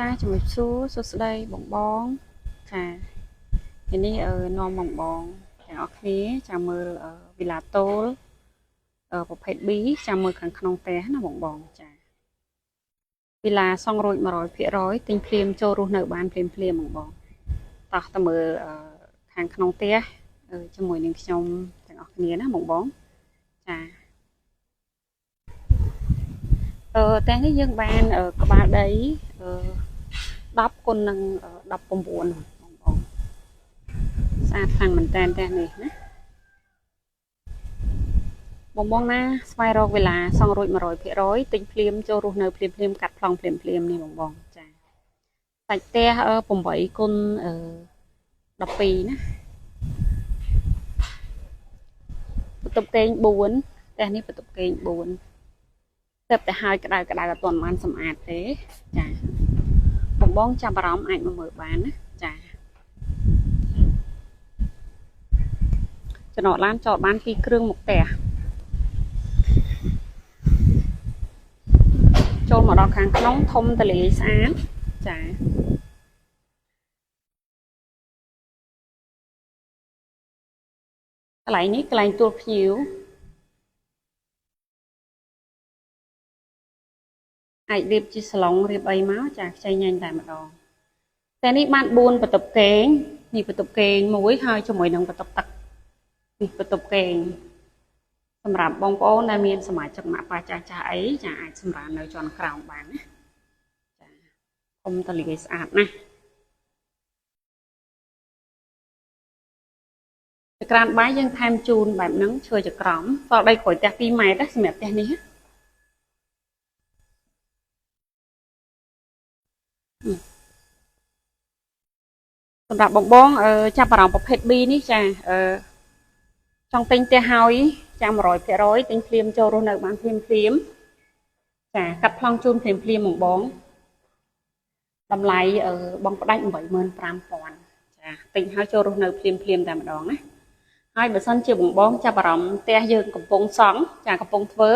ចាជំរាបសួរសួស្តីបងចាថ្ងៃនេះនាំបងទាំងអស់គ្នាចាំមើលវីឡាតូលប្រភេទ B ចាំមើលខាងក្នុងផ្ទះណាបងចាវីឡាសង់រួច 100%ទិញភ្លាមចូលរស់នៅបានភ្លាមបងតោះទៅមើលខាងក្នុងផ្ទះជាមួយនឹងខ្ញុំទាំងអស់គ្នាណាបងចាផ្ទះនេះយើងបានក្បាលដី10 គុណនឹង19បងស្អាតខ្លាំងមែនតើផ្ទះនេះណាបងណាស្វែងរកវិឡាសង់រួច 100%ទិញភ្លាមចូលរស់នៅភ្លាមកាត់ប្លង់ភ្លាមនេះបងចាសាច់ផ្ទះ8 គុណ12ណាបន្ទប់គេង4ផ្ទះនេះបន្ទប់គេង4តែហើយក្តៅអត់ទាន់បានសម្អាតទេចាបងចាប់អារម្មណ៍អាចមកមើលបានណាចាចំណតឡានចតបាន2គ្រឿងមុខផ្ទះចូលមកដល់ខាងក្នុងធំទលាយស្អាតចាកន្លែងនេះកន្លែងទួលភ្ញៀវអាចរៀបជាសាឡុងរៀបអីមកចាខ្ចីញ៉ាញ់តែម្ដងតែនេះបាន4បន្ទប់គេងនេះបន្ទប់គេងមួយហើយជាមួយនឹងបន្ទប់ទឹកនេះបន្ទប់គេងសម្រាប់បងប្អូនដែលមានសមាជិកម៉ាក់ប៉ាចាស់អីចាអាចសម្រាននៅជាន់ក្រោមបានណាចាធំទលាយស្អាតណាស់ចក្រានបាយយើងថែមជូនបែបហ្នឹងឈើចក្រមសល់ដីក្រួយផ្ទះ2 ម៉ែត្រសម្រាប់ផ្ទះនេះសម្រាប់បងចាប់អារម្មណ៍ប្រភេទ B នេះចាចង់ទិញផ្ទះហើយចាំ 100%ទិញភ្លាមចូលរស់នៅបានភ្លាមចាកាត់ប្លង់ជូនភ្លាមបងតម្លៃបងផ្ដាច់ 85,000 ចាទិញហើយចូលរស់នៅភ្លាមតែម្ដងណាហើយបើសិនជាបងចាប់អារម្មណ៍ផ្ទះយើងកំពុងសង់ចាកំពុងធ្វើ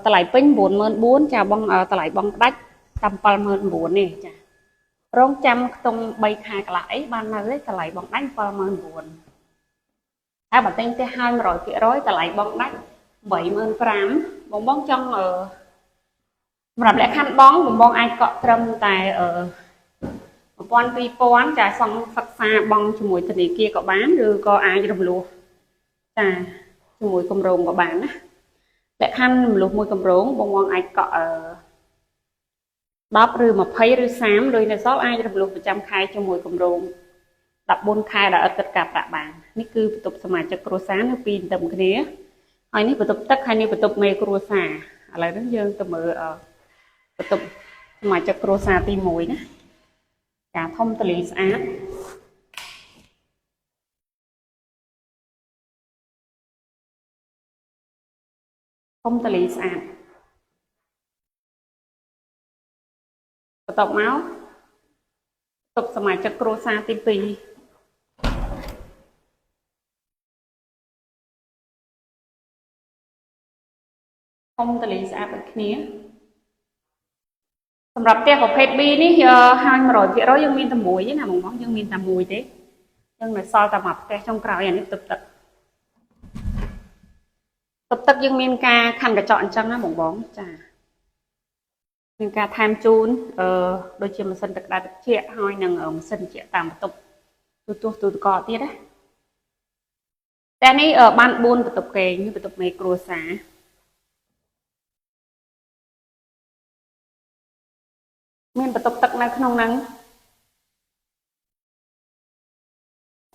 តម្លៃពេញ 94,000 ចាបងតម្លៃបងផ្ដាច់តែ 79,000 នេះចារងចាំខ្ទង់3 ខែកន្លះអីបាននៅទេតម្លៃបងដាច់ 79,000 ហើយបើទិញផ្ទះហើយ 100%តម្លៃបងដាច់ 85,000 បងចង់សម្រាប់លក្ខខណ្ឌបងអាចកក់ត្រឹមតែ1,200 ចាសង់សិក្សាបងជាមួយធនាគារក៏បានឬក៏អាចរំលោះចាជាមួយគម្រោងក៏បានណាលក្ខខណ្ឌរំលោះមួយគម្រោងបងអាចកក់10 ឬ 20 ឬ 30ដោយនៅសល់អាចរំលោះប្រចាំខែជាមួយគម្រោង14 ខែដែលអត់គិតការប្រាក់បាននេះគឺបន្ទប់សមាជិកគ្រួសារនៅពីទៅគ្នាហើយនេះបន្ទប់ទឹកហើយនេះបន្ទប់មេគ្រួសារឥឡូវនេះយើងទៅមើលបន្ទប់សមាជិកគ្រួសារទី1ណាចាធំទលាយស្អាតធំទលាយស្អាតបន្ទាប់មកបន្ទប់សមាជិកគ្រួសារទី2ធំទលាយស្អាតដូចគ្នាសម្រាប់ផ្ទះប្រភេទ B នេះហើយ 100% យើងមានតែមួយទេណាបងយើងមានតែមួយទេយើងនៅសល់តែមួយផ្ទះចុងក្រោយអានេះទឹកយើងមានការខាន់កញ្ចក់អញ្ចឹងណាបងចាមានការថែមជូនដូចជាម៉ាស៊ីនទឹកក្តៅទឹកជាក់ហើយនឹងម៉ាស៊ីនត្រជាក់តាមបន្ទប់ទូទឹកកកទៀតណាតែនេះបាន4បន្ទប់គេងបន្ទប់មេគ្រួសារមានបន្ទប់ទឹកនៅក្នុងហ្នឹង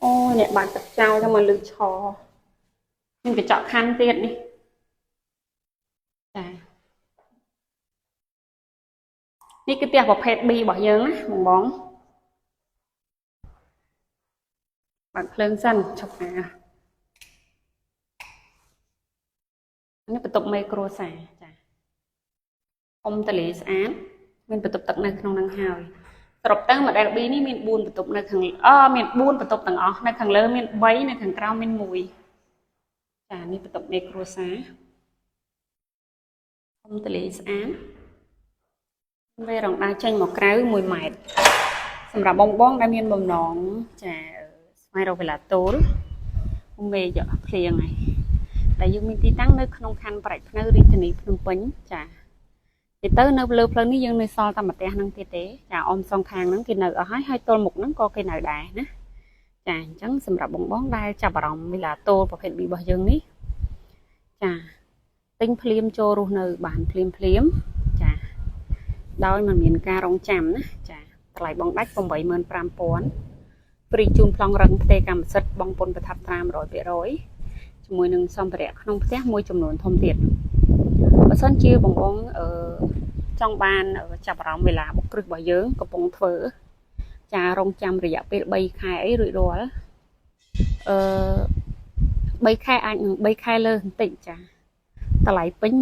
អូអ្នកបានទឹកចោលទៅមកលើឆមានកញ្ចក់ខណ្ឌទៀតនេះចានេះគឺផ្ទះប្រភេទ B របស់យើងណាបងបើកភ្លើងសិនឈប់ណានេះបន្ទប់មេគ្រួសារចាធំទលាយស្អាតមានបន្ទប់ទឹកនៅក្នុងហ្នឹងហើយសរុបទៅ model B នេះមាន4បន្ទប់នៅខាងមាន4បន្ទប់ទាំងអស់នៅខាងលើមាន3នៅខាងក្រោមមាន1ចានេះបន្ទប់មេគ្រួសារធំទលាយស្អាត về rộng đa tranh một cái 1 mét sầmรับbong bong đã miên bầm nón chà mai đâu phải là tố về giờ liền này đại dương miên tí tăng nơi không khăn phải nơi đi trên này phun pính chà thì tới nơi lơ phơi ní dương nơi so tầm mặt tè năng tê tế chà om song khang nắng kia nơi ở hai tôn một nắng co cây nơi đà nè chà trắng sầmรับbong bong đai chà bà rộng vì là tô và phải bị bao dương ní chà tinh phim cho rồi nơi bản phim chà đôi mà miền ca rong chạm nè chà lại bong đách bong 75,000 free chun plong răng tê cam sật bong pônประทับตาม100%ជាមួយនឹងសម្ភារៈក្នុងផ្ទះមួយចំនួនធំទៀតបើសិនជាបងបងចង់បានចាប់អារម្មណ៍វេលាបុកគ្រឹះរបស់យើងកំពុងធ្វើចារងចាំរយៈពេល3ខែអីរួចរាល់3ខែអាចនឹង3ខែលើបន្តិចចាតម្លៃពេញ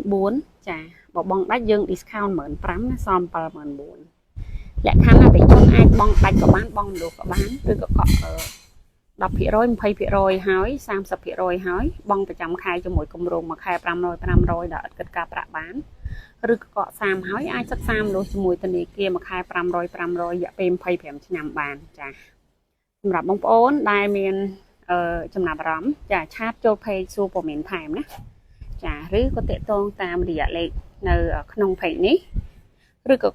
94,000 ចាបើបងដាច់យើង discount 15,000ណាសម 74,000 លក្ខខណ្ឌអតិជនអាចបងដាច់ក៏បានបងលក់ក៏បានឬក៏កក់10% 20% ហើយ 30% ហើយបងប្រចាំខែជាមួយគម្រោងមួយខែ500 ដល់ឥតគិតការប្រាក់បានឬក៏កក់30ហើយអាចសិក្សាមនុស្សជាមួយធនាគារមួយខែ500 រយៈពេល25ឆ្នាំបានចាសម្រាប់បងប្អូនដែលមានចំណាប់អារម្មណ៍ចាឆាតចូល page សួរព័ត៌មានថែមណាចាឬក៏តាក់ទងតាមរយៈលេខនៅក្នុង page នេះឬក៏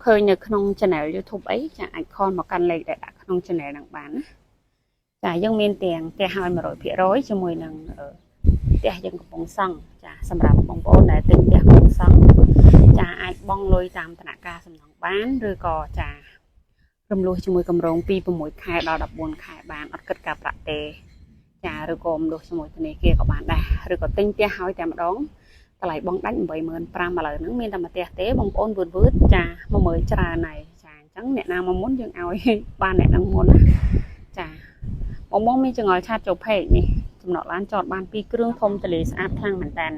ឃើញនៅក្នុង channel YouTube អីចាអាចខលមកកាន់លេខដែលដាក់ក្នុង channel ហ្នឹងបានណាចាយើងមានទាំងផ្ទះហើយ 100% ជាមួយនឹងផ្ទះយើងកំពុងសង់ចាសម្រាប់បងប្អូនដែលទិញផ្ទះកំពុងសង់ចាអាចបង់លុយតាមធនាគារសំណងបានឬក៏ចារំលោះជាមួយគម្រោងពី6ខែដល់14ខែបានអត់គិតការប្រាក់ទេចាឬក៏រំលោះជាមួយធនាគារក៏បានដែរឬក៏ទិញផ្ទះហើយតែម្ដងតម្លៃបងដាច់ 85,000 ឥឡូវហ្នឹងមានតែមួយផ្ទះទេបងប្អូនវឺតចាមកមើលច្រើនហើយចាអញ្ចឹងអ្នកណាមកមុនយើងឲ្យបានអ្នកហ្នឹងមុនណាចាបងមានចង្អុលឆាតចូល page នេះចំណតឡានចតបាន2គ្រឿងធំទលេស្អាតខ្លាំងមែនតើ